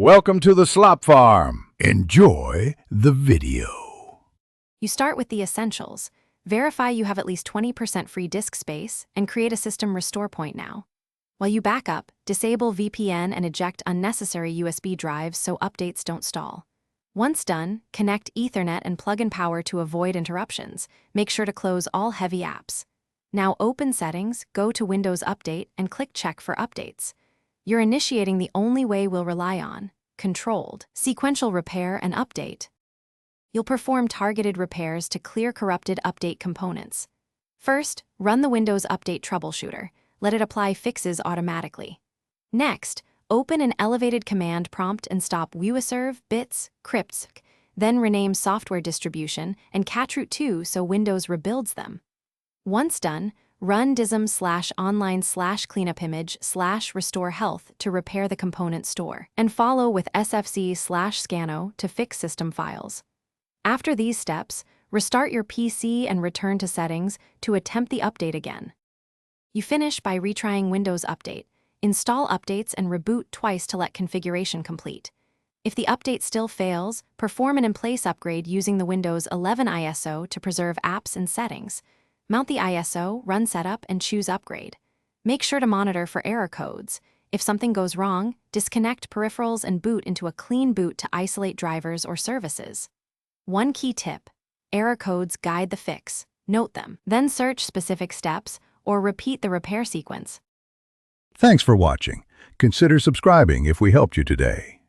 Welcome to the Slop Farm. Enjoy the video. You start with the essentials. Verify you have at least 20% free disk space and create a system restore point now. While you back up, disable VPN and eject unnecessary USB drives so updates don't stall. Once done, connect Ethernet and plug in power to avoid interruptions. Make sure to close all heavy apps. Now open Settings, go to Windows Update, and click Check for updates. You're initiating the only way we'll rely on: controlled, sequential repair and update. You'll perform targeted repairs to clear corrupted update components. First, run the Windows Update troubleshooter. Let it apply fixes automatically. Next, open an elevated command prompt and stop WUSERV, bits, crypts, then rename software distribution and catroot2 so Windows rebuilds them. Once done, run dism/online/cleanupimage/restore health to repair the component store, and follow with sfc/scano to fix system files. After these steps, restart your PC and return to Settings to attempt the update again. You finish by retrying Windows Update. Install updates and reboot twice to let configuration complete. If the update still fails, perform an in-place upgrade using the Windows 11 ISO to preserve apps and settings. Mount the ISO, run setup, and choose upgrade. Make sure to monitor for error codes. If something goes wrong, disconnect peripherals and boot into a clean boot to isolate drivers or services. One key tip: error codes guide the fix. Note them, then search specific steps or repeat the repair sequence. Thanks for watching. Consider subscribing if we helped you today.